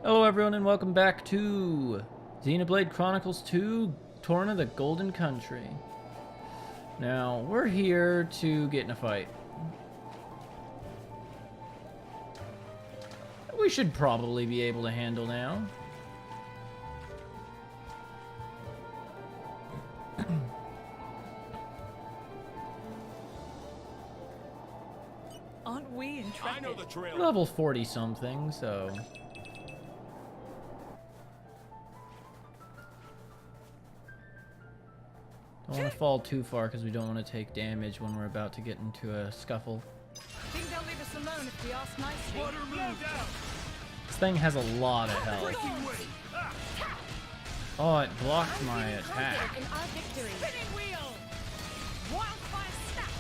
Hello everyone and welcome back to Xenoblade Chronicles 2 Torna the Golden Country. Now, we're here to get in a fight. We should probably be able to handle now. Aren't we intrepid? I know the trail. Level 40 something, so... Don't want to fall too far because we don't want to take damage when we're about to get into a scuffle. Think they'll leave us alone if we ask nicely? Water move down. This thing has a lot of health. Breaking weight. Oh, it blocked my attack. And our victory. Spinning wheel. Wildfire snap.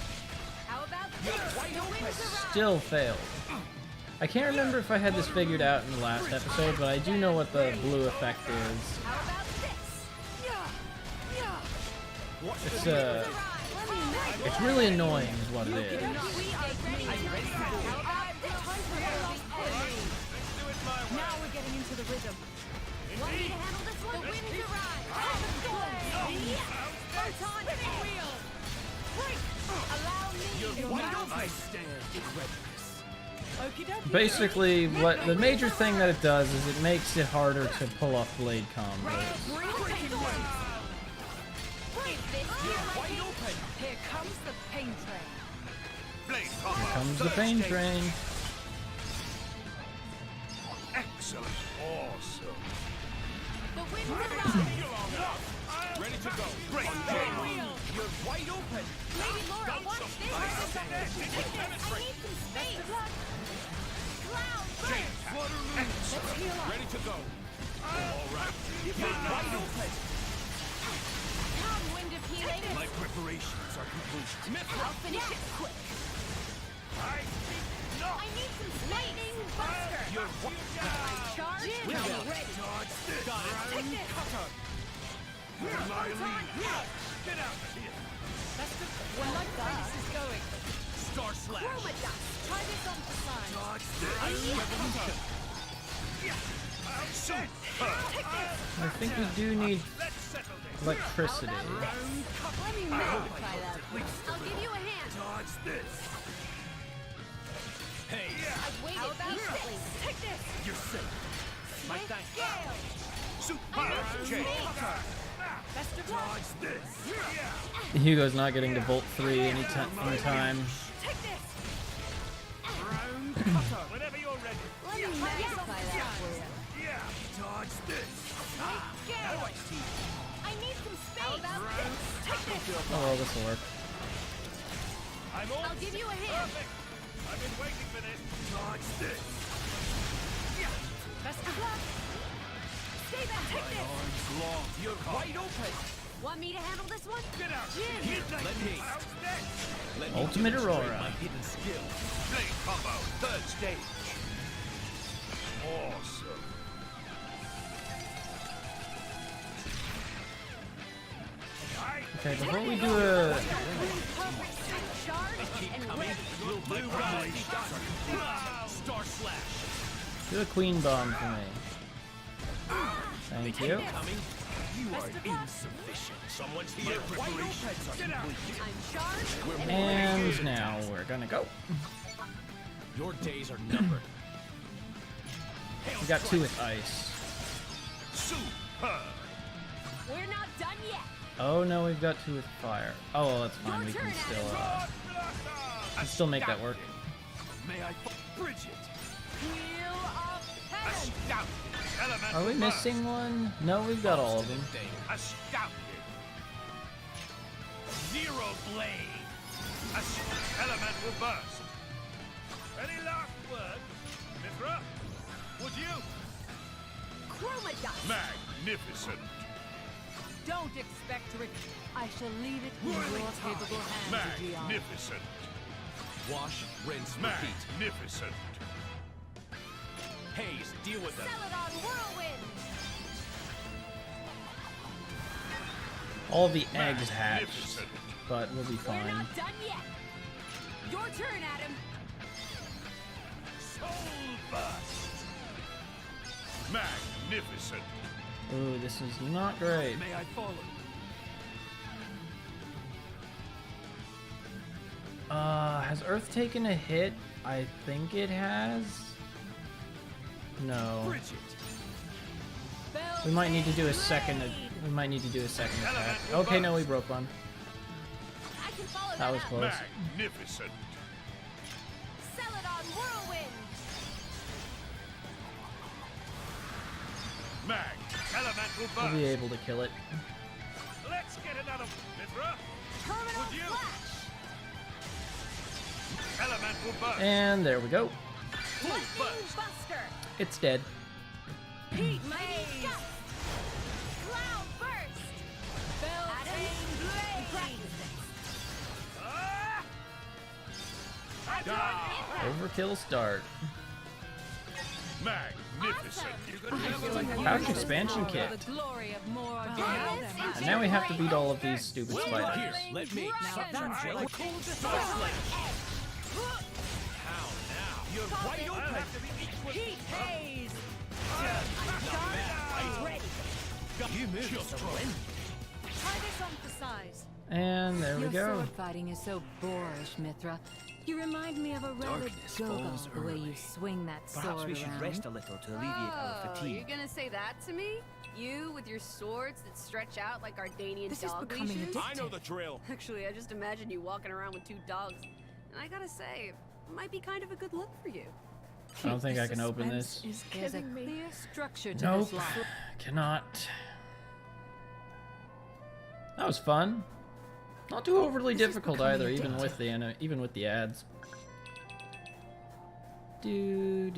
How about this? The winds arrive. Still failed. I can't remember if I had this figured out in the last episode, but I do know what the blue effect is. How about this? It's really annoying is what it is. We are ready. How about this? Now we're getting into the rhythm. Want me to handle this one? The winds arrive. Photon spinning wheel. Break. Allow me. I stand in readiness. Okie dokie. Basically, what the major thing that it does is it makes it harder to pull off blade combos. Here comes the pain train. Here comes the pain train. Excellent. Awesome. The winds arrive. Ready to go. Break. You're wide open. Lady Laura, watch this. I need some space. Cloud burst. Let's heal up. Ready to go. All right. You're wide open. Come, wind of healing. My preparations are complete. I'll finish it quick. I speak not. I need some lightning buster. You're Charge. Now we're ready. Dodge this. Take this. Cutter. My lead. Get out of here. Well, like this is going. Star slash. Chroma dust. Try this on the side. Dodge this. Revolution. I think we do need Let's settle this. electricity. Let me magnify that. I'll give you a hand. Dodge this. Hey, I've waited patiently. Take this. you're safe. My thanks. Gale. Super J. Best of luck. Dodge this. Hugo's not getting to Volt 3 anytime. Take this. Round cutter. Whenever you're ready. Let me magnify that for you. Yeah. Dodge this. Gale. I need some space. How about this? Take this. Oh well, this will work. I'm on. I'll give you a hand. Perfect. I've been waiting for this. Dodge this. Best of luck. Stay back. Take this. Arms long. You're wide open. Want me to handle this one? Get out. Jim. Let me. How's next? Let me Ultimate demonstrate Aurora. My hidden skill. Blade combo. Third stage. Awesome. Okay, before we do a... Charge and ready. My preparations are complete. Star slash. Do a queen bomb for me. Thank you. Coming. You are insufficient. Someone's here. My preparations are complete. I'm charged. And now we're gonna go. Your days are numbered. We got two with ice. Super. We're not done yet. Oh no, we've got two with fire. Oh well, that's fine. We can still make that work. May I bridge it? Wheel of heaven. Astounded. Elemental Are we burst. missing one? No, we've got all of them. Astounded. Zero blade. Elemental burst. Any last word, Mithra? Would you? Chroma dust. Magnificent. Don't expect to I shall leave it in your capable hands, Gian. Magnificent. Wash, rinse, repeat. Magnificent. Haze, deal with them. Celadon whirlwind. All the eggs hatched, Magnificent. but we'll be We're fine. not done yet. Your turn, Adam. Soul burst. Magnificent. Ooh, this is not great. May I follow? Has Earth taken a hit? I think it has. No. Bridget. We might need to do a second. We might need to do a second attack. Okay, no, we broke one. I can follow That was up. close. Magnificent. Celadon Whirlwind. Elemental We'll burst. be able to kill it. Let's get another Mithra. Terminal Would you? Flash. Elemental burst. And there we go. Lightning Buster. It's dead. Heat Mighty Gust. Cloud Burst. Beltane Blade. Overkill start. Magnificent. Pouch expansion kit. The glory of more And now we have to beat all of these stupid Here, spiders. let me. Now, Cold Star Slash. How now? You're wide open. Heat Haze! You move just right. Try this on for size. And there we Your go. sword fighting is so boorish, Mithra. You remind me of a rabid Darkness go-go, falls the way early. you swing that Perhaps sword we should around. rest a little to alleviate our You're fatigue. gonna say that to me? You with your swords that stretch out like Ardanian This is dog becoming leashes? I know the drill. Actually, I just imagine you walking around with 2 dogs. And I gotta say, it might be kind of a good look for you. I don't think I can open this. There's a clear structure to Nope. this life. Cannot. That was fun. Not too overly difficult either, even with the ads. Do.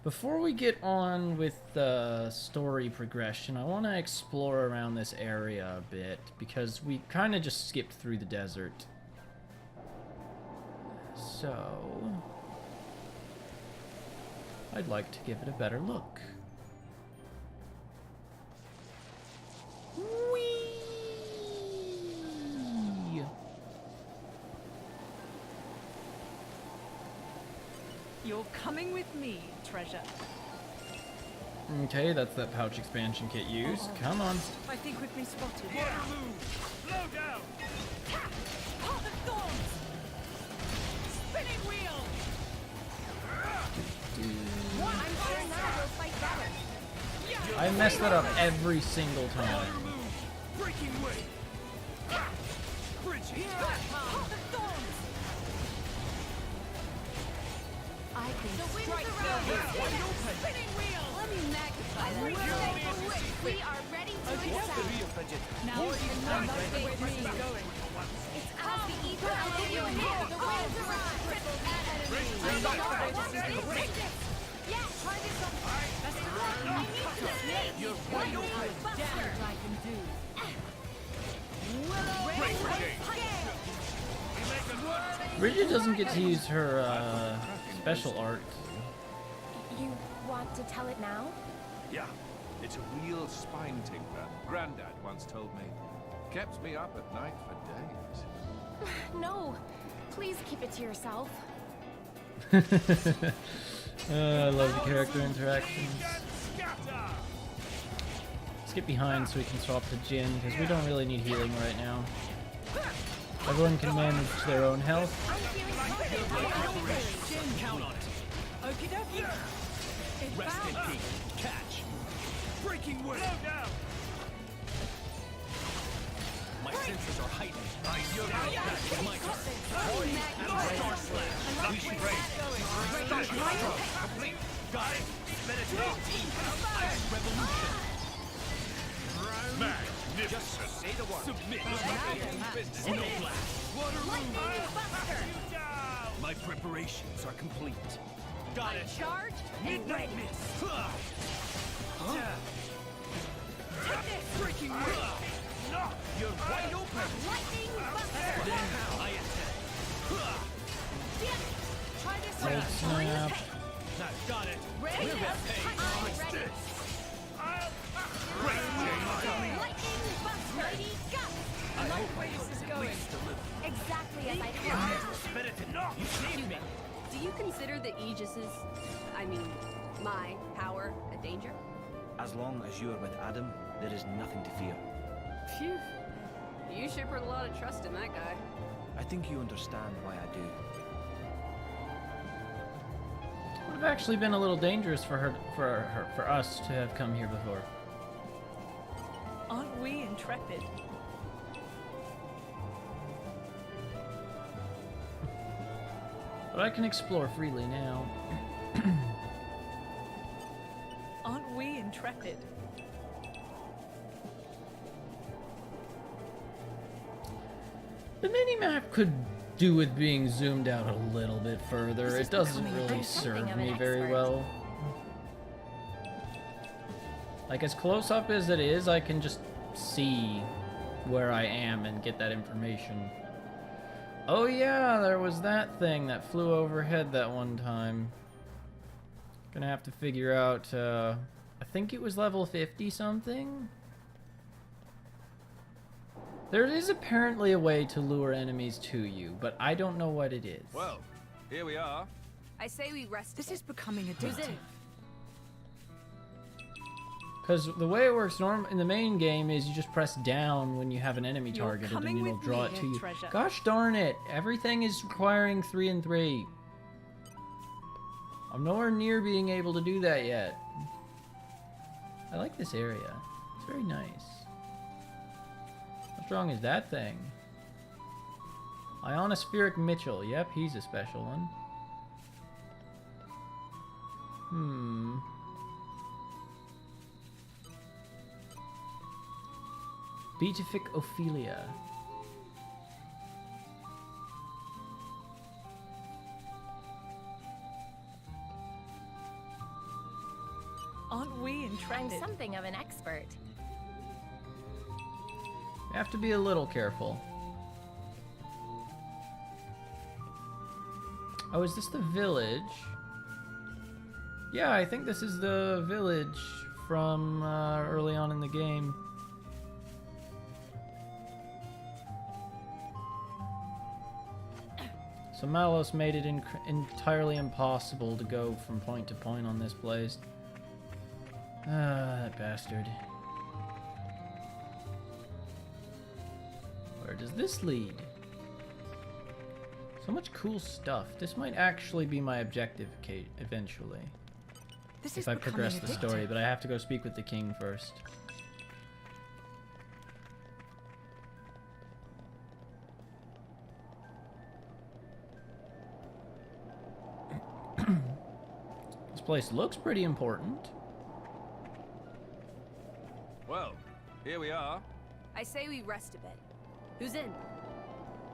Before we get on with the story progression, I want to explore around this area a bit because we kind of just skipped through the desert. So, I'd like to give it a better look. Whee! You're coming with me, treasure. Okay, that's that pouch expansion kit used. Come on. I think we've been spotted. Water move. Blow down. Heart of Thorns! Spinning wheel! I'm sure now we'll fight better. I mess that up every single time. Breaking wave. Bridget. Heart of Thorns! I can The wind's strike around the us. Spinning wheel! Let me magnify that. We are ready to attack. Now you know that's the way this is going. It's as the ether will give you a hand. The wind's around. Cripple that enemy. Yes, try this on. Best of luck. I need to save. You're wide open. Buster. I can do. Bridget doesn't get to use her special art. You want to tell it now? Yeah, it's a real spine tinker. Grandad once told me. Kept me up at night for days. No. Please keep it to yourself. I love the character interactions. Let's get behind so we can swap to Jin, because we don't really need healing right now. Everyone can manage their own health. Count on it. Okie dokie. It Rest in bounced. peace. Catch. Breaking wave. Blow down. My senses are heightened. That's my turn. Star Slash. We should raise. Got it. Meditate. Ice Revolution. Magnificent. Say the word. Submit. No flash. My preparations are complete. Got it. Charge and Midnight Miss. Breaking wave. You're wide open. lightning buster. Then how I attack. Try this Hold one. snap. Now, got it. Ready? We're at pain. I'm ready. Lightning buster. Mighty gust. I hope this is going. Exactly as I thought. Spit it. You saved me. Do you consider the Aegis's, I mean, my power, a danger? As long as you are with Adam, there is nothing to fear. Phew. You sure put a lot of trust in that guy. I think you understand why I do. Would have actually been a little dangerous for us to have come here before. Aren't we intrepid? But I can explore freely now. Aren't we intrepid? The minimap could do with being zoomed out a little bit further. This is It doesn't becoming really something serve of an me very expert. well. Like, as close up as it is, I can just see where I am and get that information. Oh yeah, there was that thing that flew overhead that one time. Gonna have to figure out, I think it was level 50 something? There is apparently a way to lure enemies to you, but I don't know what it is. Well, here we are. I say we rest. This is becoming Who's addictive. in? Because the way it works in the main game is you just press down when you have an enemy You're targeted and coming it'll with draw me, it to dear you. treasure. Gosh darn it, everything is requiring 3 and 3. I'm nowhere near being able to do that yet. I like this area. It's very nice. How strong is that thing? Ionospheric Mitchell. Yep, he's a special one. Beatific Ophelia. Aren't we I'm intrepid? something of an expert. You have to be a little careful. Oh, is this the village? Yeah, I think this is the village from early on in the game. So Malos made it entirely impossible to go from point to point on this place. Ah, that bastard. Where does this lead? So much cool stuff. This might actually be my objective, Kate, eventually. This If is I becoming progress the story, addictive. but I have to go speak with the king first. This place looks pretty important. Well, here we are. I say we rest a bit. Who's in?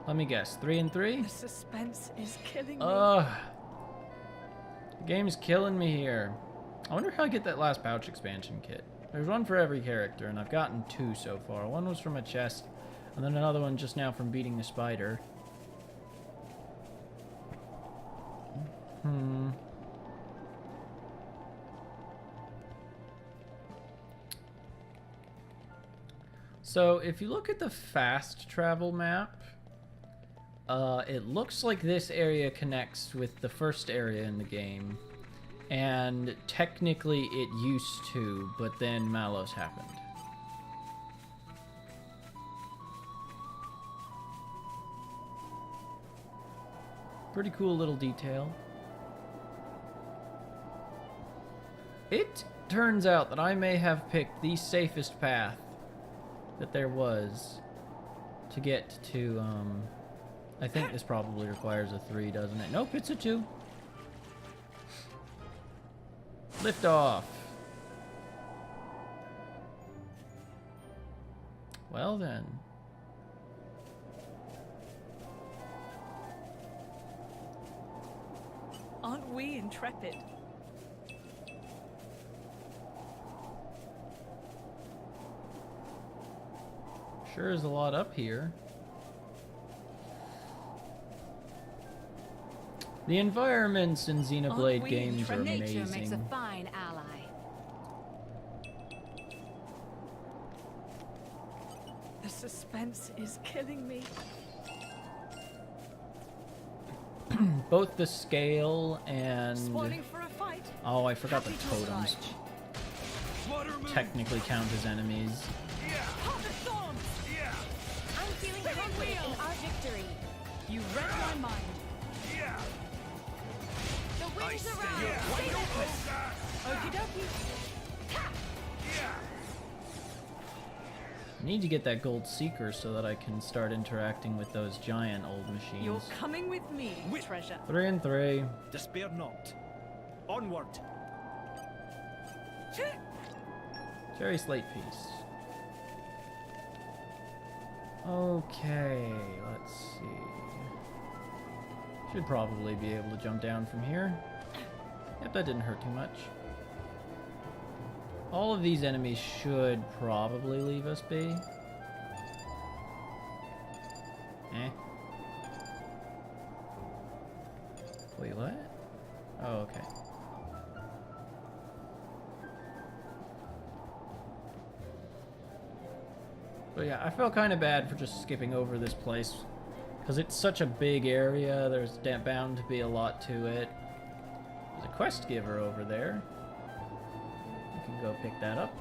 Let me guess, 3 and 3? The suspense is killing me. Ugh. The game's killing me here. I wonder how I get that last pouch expansion kit. There's one for every character, and I've gotten 2 so far. One was from a chest, and then another one just now from beating the spider. So, if you look at the fast travel map, it looks like this area connects with the first area in the game. And technically it used to, but then Malos happened. Pretty cool little detail. It turns out that I may have picked the safest path that there was to get to, I think this probably requires a 3, doesn't it? Nope, it's a 2. Lift off. Well then. Aren't we intrepid? Sure is a lot up here. The environments in Xenoblade Aren't we games are Nature makes a amazing. fine ally. The suspense is killing me. both the scale and... Spoiling for a fight. Oh, I forgot the Happy to totems. oblige. Slaughter move. Technically count as enemies. Yeah. Heart of Thorns. Yeah. I'm feeling Spinning confident wheel. in our victory. You read my mind. Yeah. The winds Yeah. around. Stay Oh, with God. Okie dokie. Yeah. I need to get that gold seeker so that I can start interacting with those giant old machines. You're coming with me, Wait. treasure. 3 and 3. Despair not. Onward. Cherry slate piece. Okay, let's see. Should probably be able to jump down from here. Yep, that didn't hurt too much. All of these enemies should probably leave us be. Eh. Wait, what? Oh, okay. But yeah, I felt kind of bad for just skipping over this place. Because it's such a big area, there's bound to be a lot to it. There's a quest giver over there. You can go pick that up.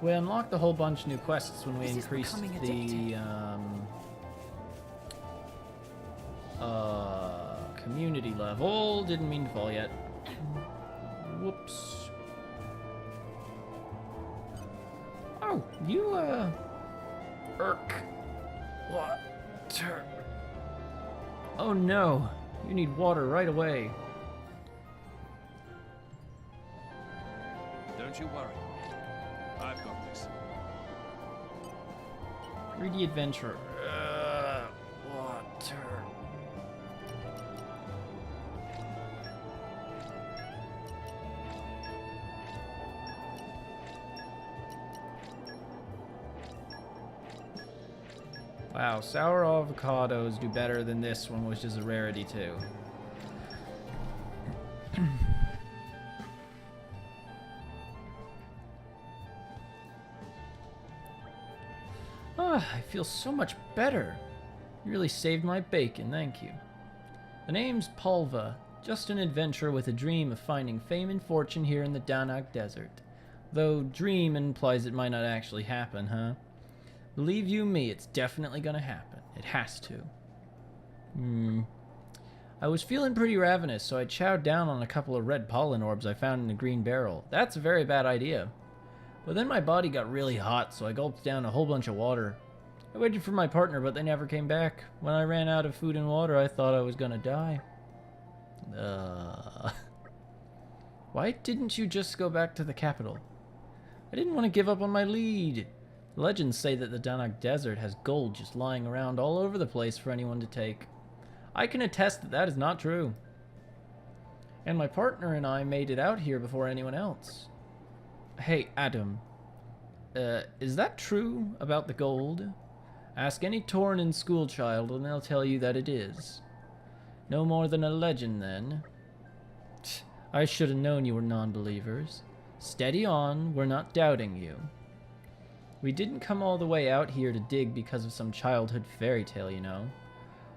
We unlocked a whole bunch of new quests when we This is increased becoming the community level. Didn't mean to fall yet. Whoops. Oh, you, Irk. Water. Oh no, you need water right away. Don't you worry. I've got this. Greedy adventurer. Water. Wow, sour avocados do better than this one, which is a rarity too. Ah, I feel so much better. You really saved my bacon, thank you. The name's Pulva, just an adventurer with a dream of finding fame and fortune here in the Danag Desert. Though dream implies it might not actually happen, huh? Believe you me, it's definitely gonna happen. It has to. I was feeling pretty ravenous, so I chowed down on a couple of red pollen orbs I found in a green barrel. That's a very bad idea. But then my body got really hot, so I gulped down a whole bunch of water. I waited for my partner, but they never came back. When I ran out of food and water, I thought I was gonna die. Why didn't you just go back to the capital? I didn't want to give up on my lead. Legends say that the Danag Desert has gold just lying around all over the place for anyone to take. I can attest that that is not true. And my partner and I made it out here before anyone else. Hey, Adam. Is that true about the gold? Ask any Tornan schoolchild and they'll tell you that it is. No more than a legend, then. I should have known you were non-believers. Steady on, we're not doubting you. We didn't come all the way out here to dig because of some childhood fairy tale, you know.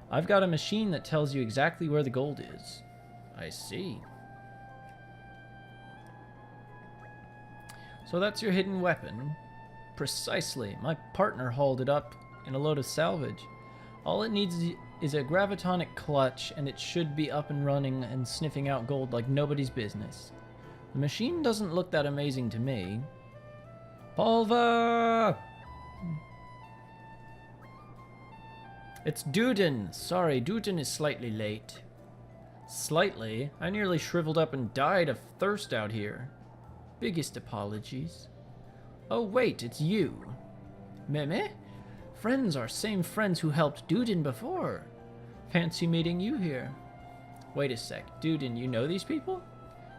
I've got a machine that tells you exactly where the gold is. I see. So that's your hidden weapon? Precisely. My partner hauled it up in a load of salvage. All it needs is a gravitonic clutch, and it should be up and running and sniffing out gold like nobody's business. The machine doesn't look that amazing to me. Pulva! It's Duden. Sorry, Duden is slightly late. Slightly? I nearly shriveled up and died of thirst out here. Biggest apologies. Oh wait, it's you. Meme? Friends are same friends who helped Duden before. Fancy meeting you here. Wait a sec, Duden, you know these people?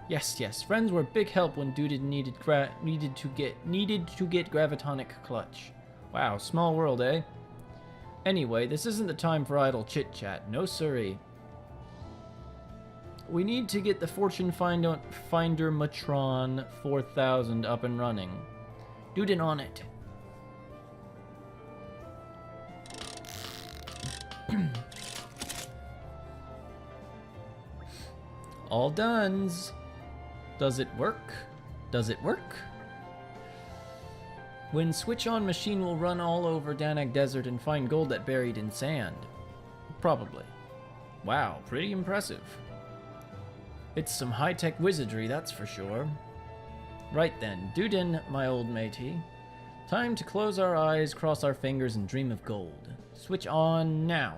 Yes, friends were big help when Duden needed to get gravitonic clutch. Wow, small world, eh? Anyway, this isn't the time for idle chit-chat, no siree. We need to get the Fortune Finder Matron 4000 up and running. Duden on it. All done's. Does it work? Does it work? When switch on, machine will run all over Danak Desert and find gold that buried in sand. Probably. Wow, pretty impressive. It's some high-tech wizardry, that's for sure. Right then, Dudin, my old matey. Time to close our eyes, cross our fingers, and dream of gold. Switch on now.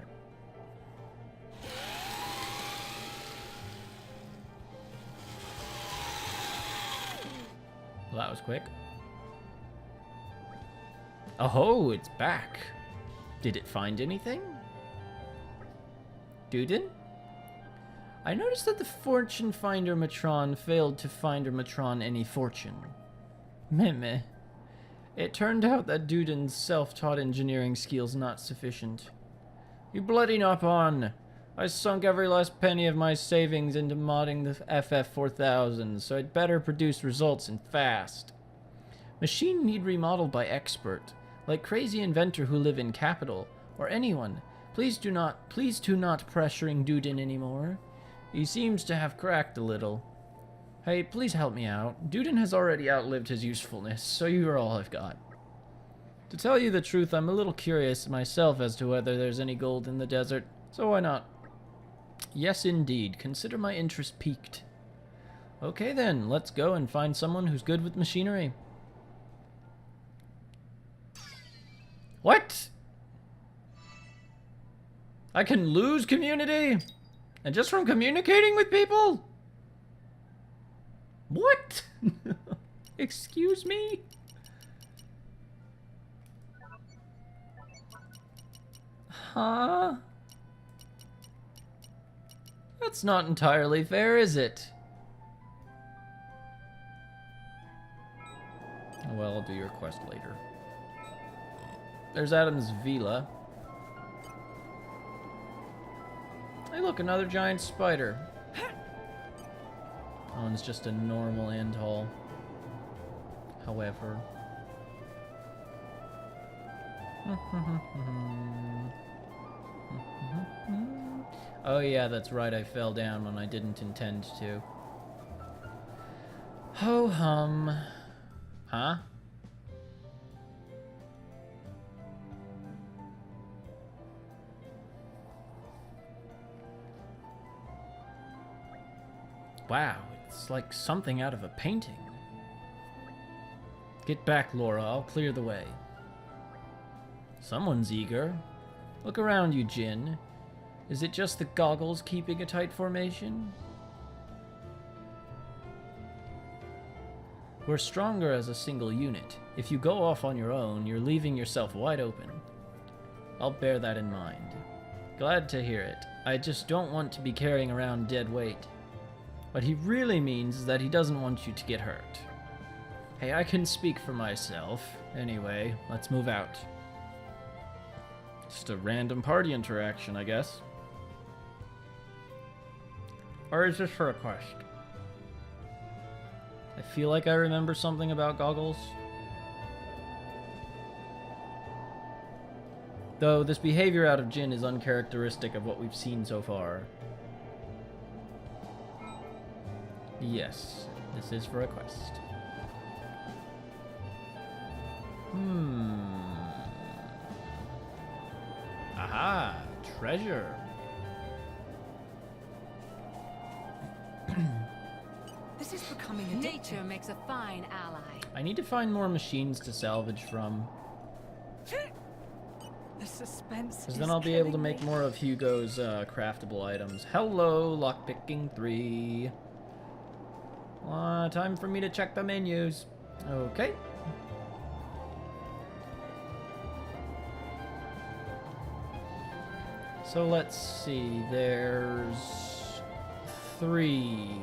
Well, that was quick. Oh, it's back. Did it find anything? Dudin? I noticed that the fortune finder matron failed to find her matron any fortune. Meh. It turned out that Dudin's self-taught engineering skills not sufficient. You bloody knock on! I sunk every last penny of my savings into modding the FF4000, so I'd better produce results and fast. Machine need remodeled by expert, like crazy inventor who live in capital, or anyone. Please do not pressuring Dudin anymore. He seems to have cracked a little. Hey, please help me out. Dudin has already outlived his usefulness, so you are all I've got. To tell you the truth, I'm a little curious myself as to whether there's any gold in the desert, so why not? Yes, indeed. Consider my interest piqued. Okay then, let's go and find someone who's good with machinery. What? I can lose community? And just from communicating with people? What? Excuse me? Huh? That's not entirely fair, is it? Well, I'll do your quest later. There's Adam's villa. Hey, look, another giant spider. Oh, and it's just a normal ant hall. However. Oh yeah, that's right, I fell down when I didn't intend to. Ho hum. Huh? Wow, it's like something out of a painting. Get back, Laura, I'll clear the way. Someone's eager. Look around you, Jin. Is it just the goggles keeping a tight formation? We're stronger as a single unit. If you go off on your own, you're leaving yourself wide open. I'll bear that in mind. Glad to hear it. I just don't want to be carrying around dead weight. What he really means is that he doesn't want you to get hurt. Hey, I can speak for myself. Anyway, let's move out. Just a random party interaction, I guess. Or is this for a quest? I feel like I remember something about goggles. Though this behavior out of Jin is uncharacteristic of what we've seen so far. Yes, this is for a quest. Aha, treasure. This is becoming a Nature makes a fine ally. I need to find more machines to salvage from. The suspense. Because then I'll be able to make more of Hugo's craftable items. Hello, lockpicking 3. Time for me to check the menus. Okay. So let's see, there's 3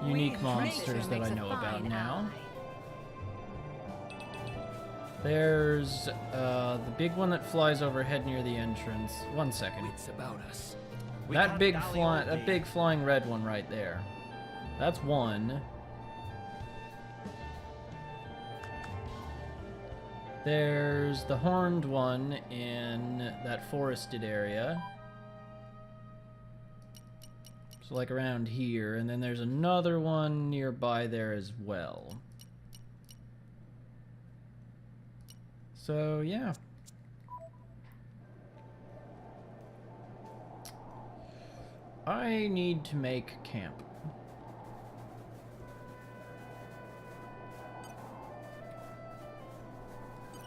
unique monsters that I know about now. There's the big one that flies overhead near the entrance. One second. It's about us. That big flying red one right there. That's one. There's the horned one in that forested area. So like around here, and then there's another one nearby there as well. So yeah. I need to make camp.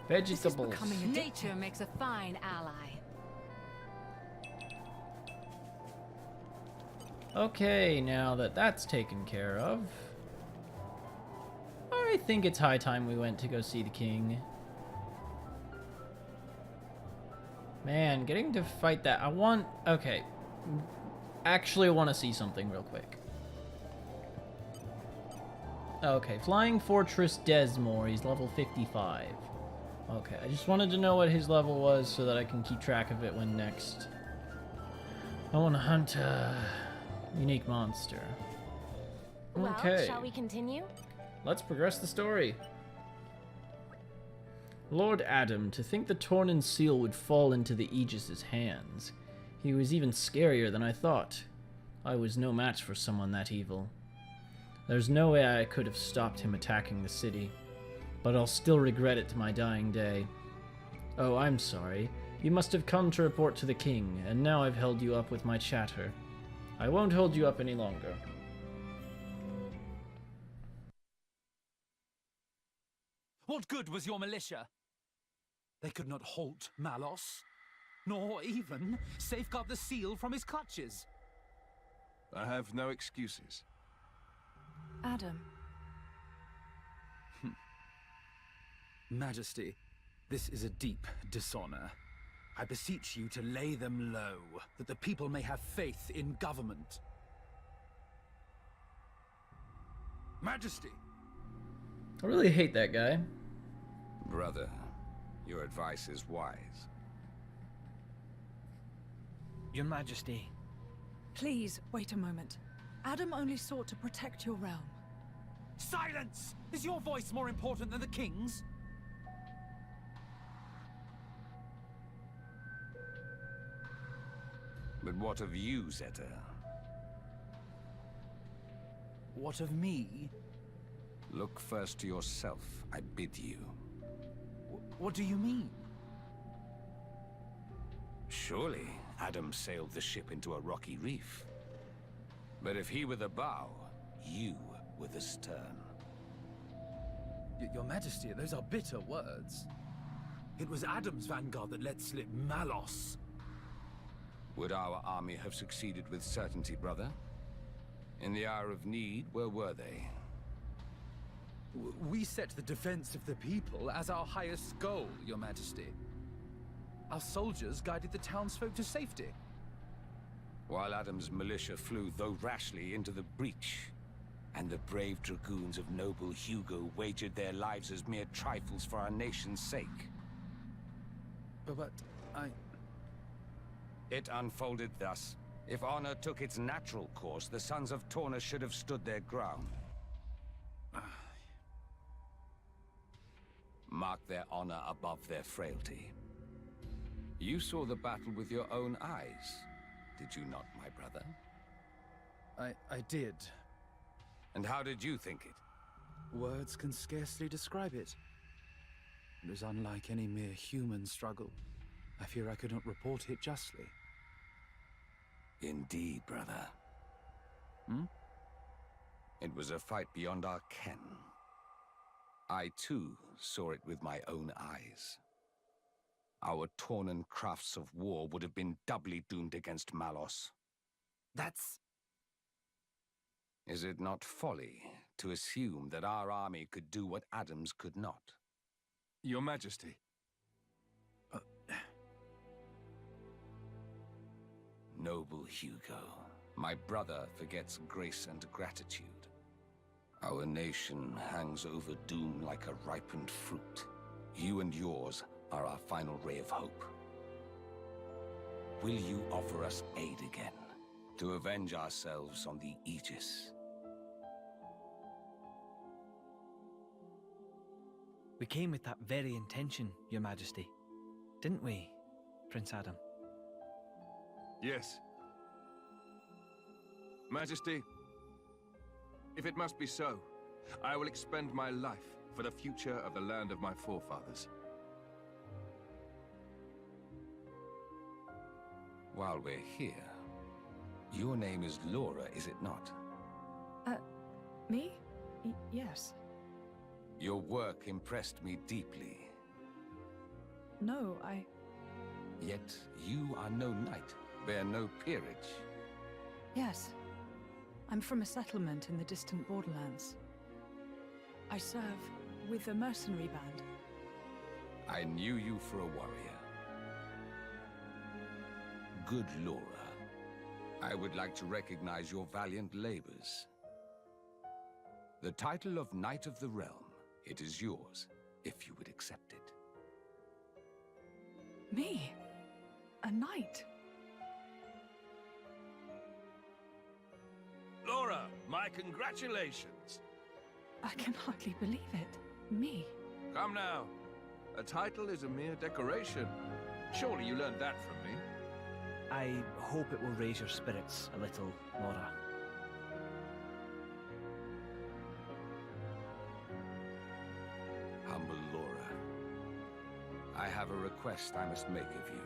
Vegetables. becoming a Nature makes a fine ally. Okay, now that that's taken care of, I think it's high time we went to go see the king. Man, getting to fight that, okay. Actually, I want to see something real quick. Okay, Flying Fortress Desmore, he's level 55. Okay, I just wanted to know what his level was so that I can keep track of it when next. I want to hunt a unique monster. Okay. Well, shall we continue? Let's progress the story. Lord Adam, to think the Tornan seal would fall into the Aegis's hands. He was even scarier than I thought. I was no match for someone that evil. There's no way I could have stopped him attacking the city, but I'll still regret it to my dying day. Oh, I'm sorry. You must have come to report to the king, and now I've held you up with my chatter. I won't hold you up any longer. What good was your militia? They could not halt Malos, nor even safeguard the seal from his clutches. I have no excuses. Adam. Majesty, this is a deep dishonor. I beseech you to lay them low, that the people may have faith in government. Majesty! I really hate that guy. Brother, your advice is wise. Your Majesty. Please, wait a moment. Adam only sought to protect your realm. Silence! Is your voice more important than the king's? But what of you, Zeta? What of me? Look first to yourself, I bid you. What do you mean? Surely Adam sailed the ship into a rocky reef. But if he were the bow, you were the stern. Your Majesty, those are bitter words. It was Adam's vanguard that let slip Malos. Would our army have succeeded with certainty, brother? In the hour of need, where were they? We set the defense of the people as our highest goal, Your Majesty. Our soldiers guided the townsfolk to safety. While Adam's militia flew, though rashly, into the breach, and the brave dragoons of noble Hugo wagered their lives as mere trifles for our nation's sake. But It unfolded thus. If honor took its natural course, the sons of Torna should have stood their ground. Mark their honor above their frailty. You saw the battle with your own eyes, did you not, my brother? I did. And how did you think it? Words can scarcely describe it. It was unlike any mere human struggle. I fear I could not report it justly. Indeed, brother. It was a fight beyond our ken. I, too, saw it with my own eyes. Our Tornan crafts of war would have been doubly doomed against Malos. That's... Is it not folly to assume that our army could do what Adam's could not? Your Majesty. Noble Hugo, my brother forgets grace and gratitude. Our nation hangs over doom like a ripened fruit. You and yours are our final ray of hope. Will you offer us aid again, to avenge ourselves on the Aegis? We came with that very intention, Your Majesty. Didn't we, Prince Adam? Yes. Majesty, if it must be so, I will expend my life for the future of the land of my forefathers. While we're here, your name is Laura, is it not? Me? Yes. Your work impressed me deeply. No, Yet you are no knight, bear no peerage. Yes. I'm from a settlement in the distant borderlands. I serve with a mercenary band. I knew you for a warrior. Good Laura, I would like to recognize your valiant labors. The title of Knight of the Realm, it is yours, if you would accept it. Me? A knight? Laura, my congratulations. I can hardly believe it. Me? Come now. A title is a mere decoration. Surely you learned that from me. I hope it will raise your spirits a little, Laura. Humble Laura, I have a request I must make of you.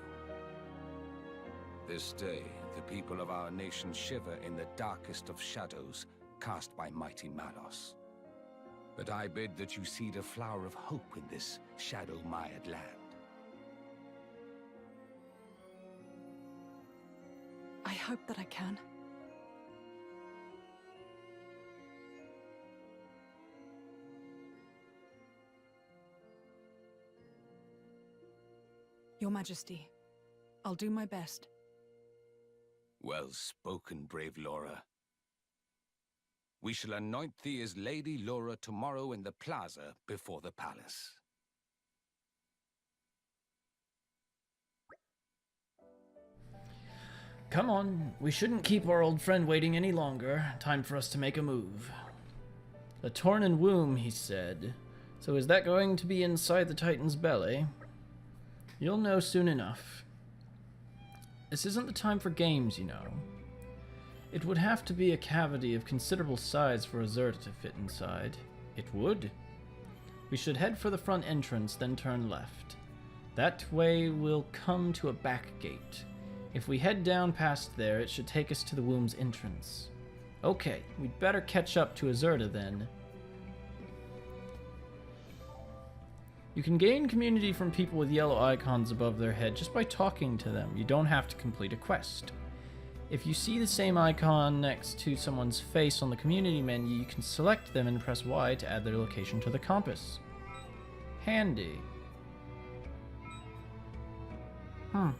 This day, the people of our nation shiver in the darkest of shadows cast by mighty Malos. But I bid that you seed a flower of hope in this shadow-mired land. I hope that I can. Your Majesty, I'll do my best. Well spoken, brave Laura. We shall anoint thee as Lady Laura tomorrow in the plaza before the palace. Come on, we shouldn't keep our old friend waiting any longer. Time for us to make a move. The Tornan womb, he said. So is that going to be inside the Titan's belly? You'll know soon enough. This isn't the time for games, you know. It would have to be a cavity of considerable size for a Zerta to fit inside. It would. We should head for the front entrance, then turn left. That way we'll come to a back gate. If we head down past there, it should take us to the womb's entrance. Okay, we'd better catch up to a Zerta then. You can gain community from people with yellow icons above their head just by talking to them. You don't have to complete a quest. If you see the same icon next to someone's face on the community menu, you can select them and press Y to add their location to the compass. Handy. Oh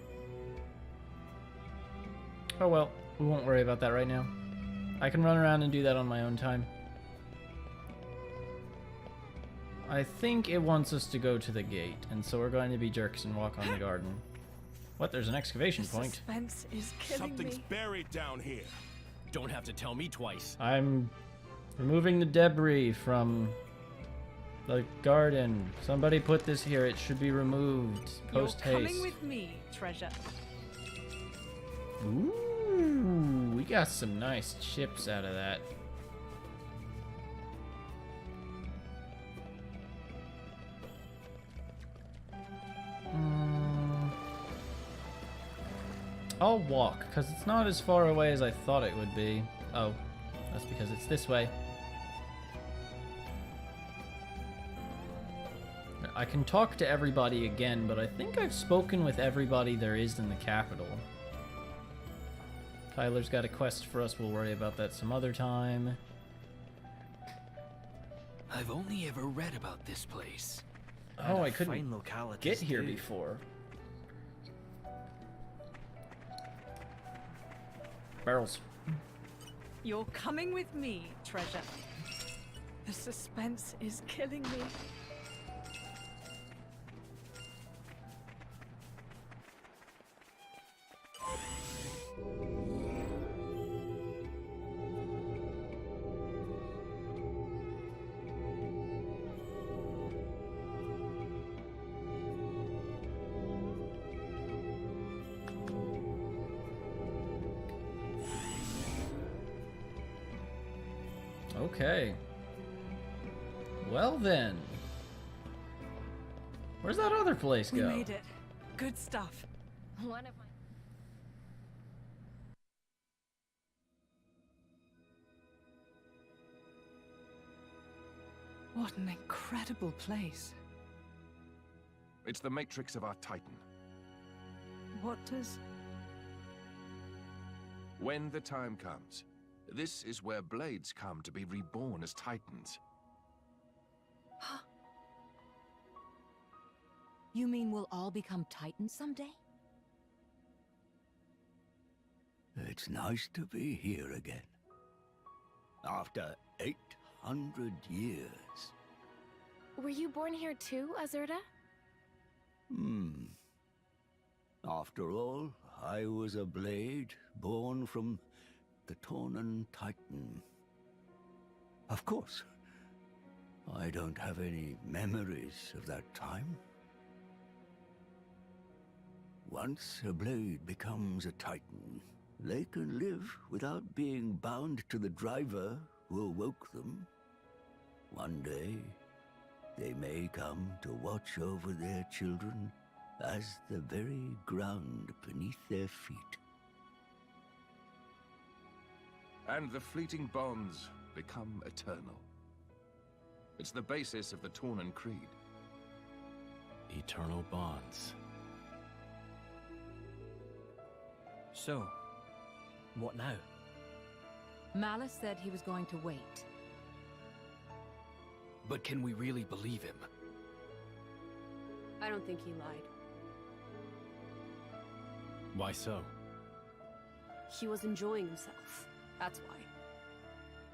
well, we won't worry about that right now. I can run around and do that on my own time. I think it wants us to go to the gate, and so we're going to be jerks and walk on the garden. What? There's an excavation point. Suspense is killing Something's me. buried down here. Don't have to tell me twice. I'm removing the debris from the garden. Somebody put this here. It should be removed post haste. You're coming with me, treasure. Ooh, we got some nice chips out of that. I'll walk, because it's not as far away as I thought it would be. Oh, that's because it's this way. I can talk to everybody again, but I think I've spoken with everybody there is in the capital. Tyler's got a quest for us. We'll worry about that some other time. I've only ever read about this place. Oh, I Fine couldn't localities get here too. before. Barrels. You're coming with me, treasure. The suspense is killing me. Okay. Well then. Where's that other place We go? made it. Good stuff. One of my... What an incredible place. It's the matrix of our Titan. What does... When the time comes, this is where blades come to be reborn as Titans. You mean we'll all become Titans someday? It's nice to be here again. After 800 years. Were you born here too, Azurda? After all, I was a blade born from the Tornan Titan. Of course, I don't have any memories of that time. Once a blade becomes a Titan, they can live without being bound to the driver who awoke them. One day, they may come to watch over their children as the very ground beneath their feet. And the fleeting bonds become eternal. It's the basis of the Tornan Creed. Eternal bonds. So, what now? Malice said he was going to wait. But can we really believe him? I don't think he lied. Why so? He was enjoying himself. That's why.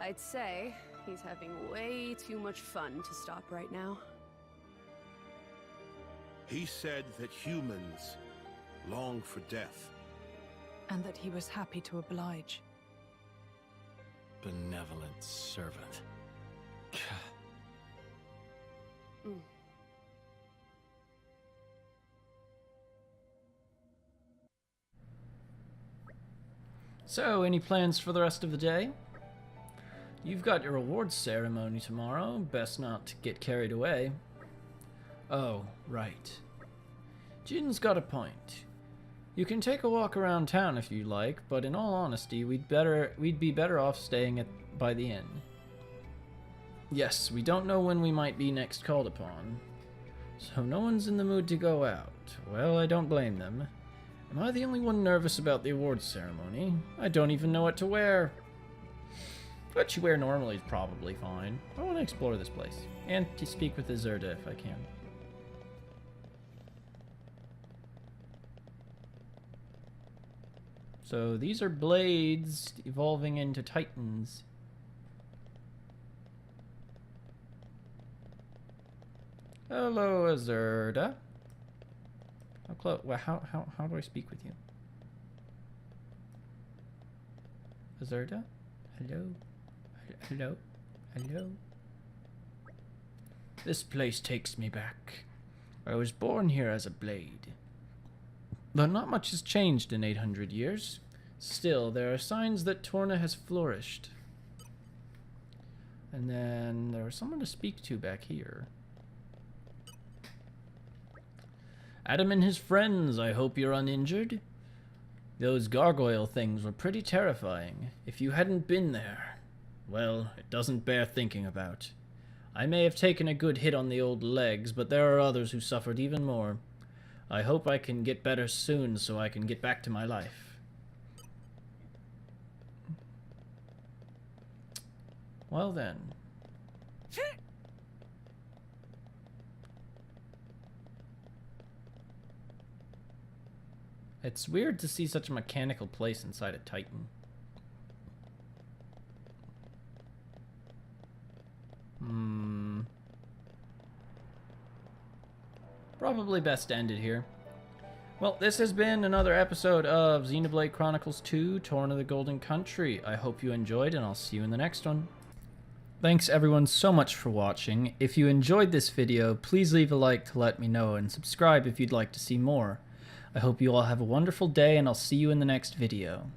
I'd say he's having way too much fun to stop right now. He said that humans long for death. And that he was happy to oblige. Benevolent servant. So, any plans for the rest of the day? You've got your awards ceremony tomorrow. Best not to get carried away. Oh, right. Jin's got a point. You can take a walk around town if you like, but in all honesty, we'd be better off staying by the inn. Yes, we don't know when we might be next called upon, so no one's in the mood to go out. Well, I don't blame them. Am I the only one nervous about the awards ceremony? I don't even know what to wear. What you wear normally is probably fine. I want to explore this place, and to speak with Azurda if I can. So these are blades evolving into titans. Hello, Azurda. How close? Well, how do I speak with you? Azurda? Hello? Hello? Hello? This place takes me back. I was born here as a blade. Though not much has changed in 800 years, still there are signs that Torna has flourished. And then there was someone to speak to back here. Adam and his friends, I hope you're uninjured. Those gargoyle things were pretty terrifying. If you hadn't been there, well, it doesn't bear thinking about. I may have taken a good hit on the old legs, but there are others who suffered even more. I hope I can get better soon so I can get back to my life. Well then. It's weird to see such a mechanical place inside a Titan. Probably best to end it here. Well, this has been another episode of Xenoblade Chronicles 2, Torna the Golden Country. I hope you enjoyed, and I'll see you in the next one. Thanks everyone so much for watching. If you enjoyed this video, please leave a like to let me know, and subscribe if you'd like to see more. I hope you all have a wonderful day, and I'll see you in the next video.